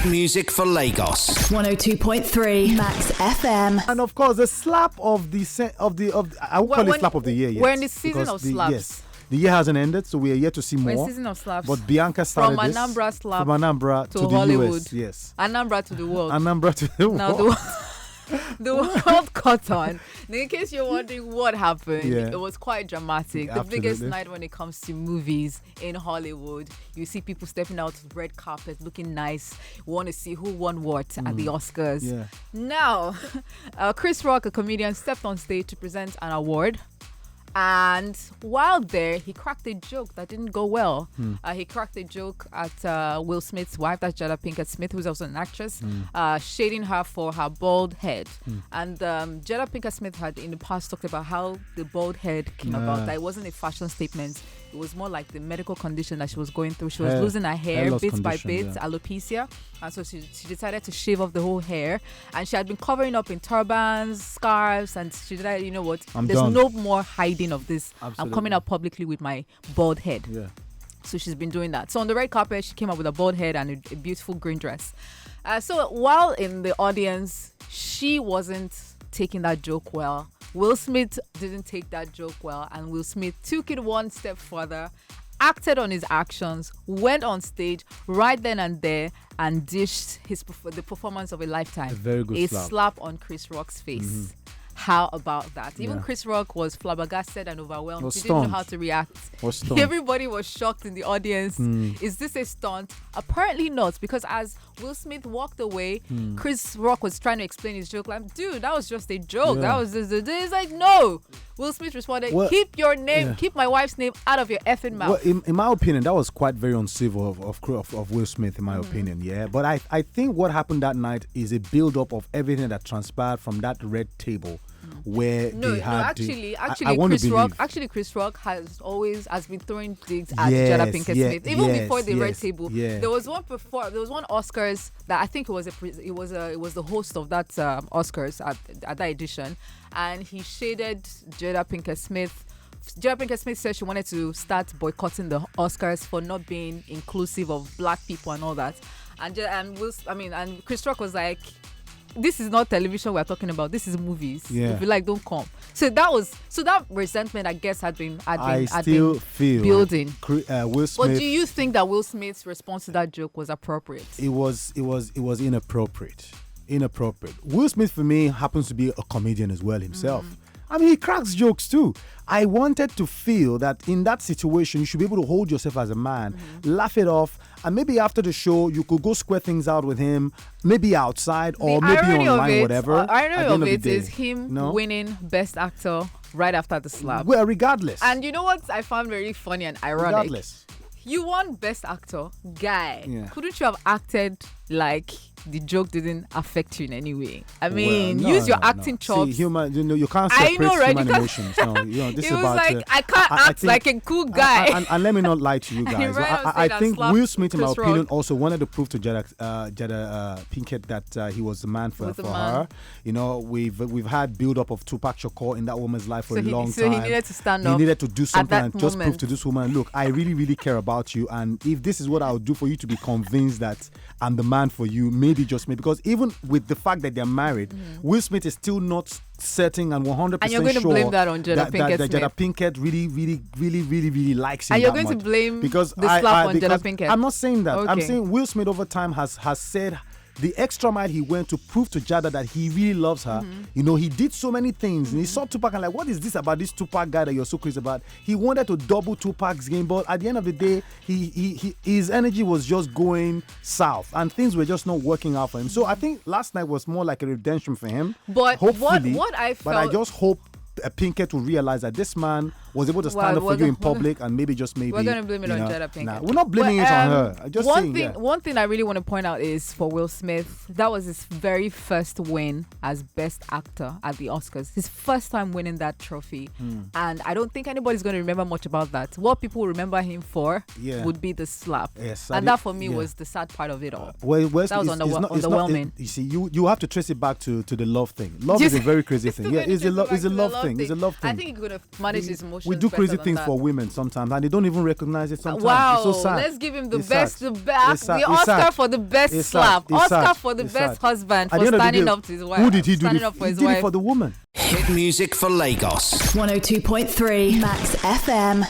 music for Lagos. 102.3 Max FM. And of course, the slap of the I would call it slap of the year. Yes, we're in the season of slaps. Yes, the year hasn't ended, so we are yet to see more. We're in season of slaps. But Bianca started from this. Anambra slap From Anambra to the Hollywood. US. Yes. Anambra to the world. Anambra to the world. The world caught on. Now, in case you're wondering what happened, it was quite dramatic. The biggest night when it comes to movies in Hollywood. You see people stepping out with red carpet, looking nice. You want to see who won what at the Oscars. Yeah. Now, Chris Rock, a comedian, stepped on stage to present an award. And while there, he cracked a joke that didn't go well. He cracked a joke at Will Smith's wife, that's Jada Pinkett Smith, who's also an actress, shading her for her bald head. And Jada Pinkett Smith had in the past talked about how the bald head came about. That it wasn't a fashion statement. It was more like the medical condition that she was going through. She was losing her hair bit by bit, alopecia. And so she decided to shave off the whole hair. And she had been covering up in turbans, scarves, and she decided, you know what, there's no more hiding of this. Absolutely. I'm coming out publicly with my bald head. Yeah. So she's been doing that. So on the red carpet, she came up with a bald head and a beautiful green dress. So while in the audience, she wasn't taking that joke well. Will Smith didn't take that joke well, and Will Smith took it one step further, acted on his actions, went on stage right then and there, and dished the performance of a lifetime. A very good slap on Chris Rock's face. How about that? Even Chris Rock was flabbergasted and overwhelmed. He didn't know how to react. Everybody was shocked in the audience. Is this a stunt? Apparently not, because as Will Smith walked away, Chris Rock was trying to explain his joke. Like, dude, that was just a joke. That was just He's like, no. Will Smith responded, keep your name, keep my wife's name out of your effing mouth. Well, in my opinion, that was quite very uncivil of Will Smith, in my opinion, But I think what happened that night is a build-up of everything that transpired from that red table. Where they had Chris Rock has been throwing digs at Jada Pinkett Smith even before the red table. There was one Oscars that I think it was the host of that Oscars at that edition, and he shaded Jada Pinkett Smith. Jada Pinkett Smith said she wanted to start boycotting the Oscars for not being inclusive of black people and all that, and Chris Rock was like, this is not television we're talking about. This is movies. If you like, don't come. So that resentment, I guess, had been building. Will Smith. But do you think that Will Smith's response to that joke was appropriate? It was inappropriate. Will Smith, for me, happens to be a comedian as well himself. I mean, he cracks jokes too. I wanted to feel that in that situation, you should be able to hold yourself as a man, laugh it off, and maybe after the show, you could go square things out with him, maybe outside or maybe online, whatever. The irony of it is him winning Best Actor right after the slap. Well, regardless. And you know what I found very funny and ironic? Regardless. You won Best Actor, guy. Couldn't you have acted like the joke didn't affect you in any way? I mean, use your acting chops. See, you can't separate human emotions. This it was like, I can't act like a cool guy. And let me not lie to you guys. I think Will Smith, in my opinion, also wanted to prove to Jada Pinkett that he was the man for her. You know, we've had build-up of Tupac Shakur in that woman's life for a long time. So he needed to stand up. He needed to do something and just prove to this woman, look, I really, really care about you. And if this is what I'll do for you to be convinced that I'm the man for you, maybe just me. Because even with the fact that they're married, Will Smith is still not certain and 100% and you're going to blame that on Jada Pinkett Smith. Jada Pinkett really likes him. And you're going to blame the slap on Jada Pinkett. I'm not saying that. Okay. I'm saying Will Smith over time has said the extra mile he went to prove to Jada that he really loves her. You know, he did so many things. And he saw Tupac and like, what is this about this Tupac guy that you're so crazy about? He wanted to double Tupac's game, but at the end of the day, his energy was just going south and things were just not working out for him. So I think last night was more like a redemption for him. But what I felt... But I just hope Pinkett will realize that this man was able to stand up for you in public and maybe we're going to blame it on Jada Pinkett. Nah, we're not blaming it on her. One thing I really want to point out is for Will Smith, that was his very first win as Best Actor at the Oscars. His first time winning that trophy. And I don't think anybody's going to remember much about that. What people remember him for would be the slap. Yes, and that for me was the sad part of it all. That was underwhelming. You see, you have to trace it back to the love thing. Love is a very crazy thing. It's a love thing. I think he could have managed his emotions emotions. We do crazy things for women sometimes, and they don't even recognize it sometimes. Wow, it's so sad. Let's give him the It's best, sad. the Oscar for the best slap, Oscar for the best husband for standing up to his wife. Who did he do? Standing up for his wife. He did wife. it for the woman. Hit music for Lagos. 102.3 Max FM.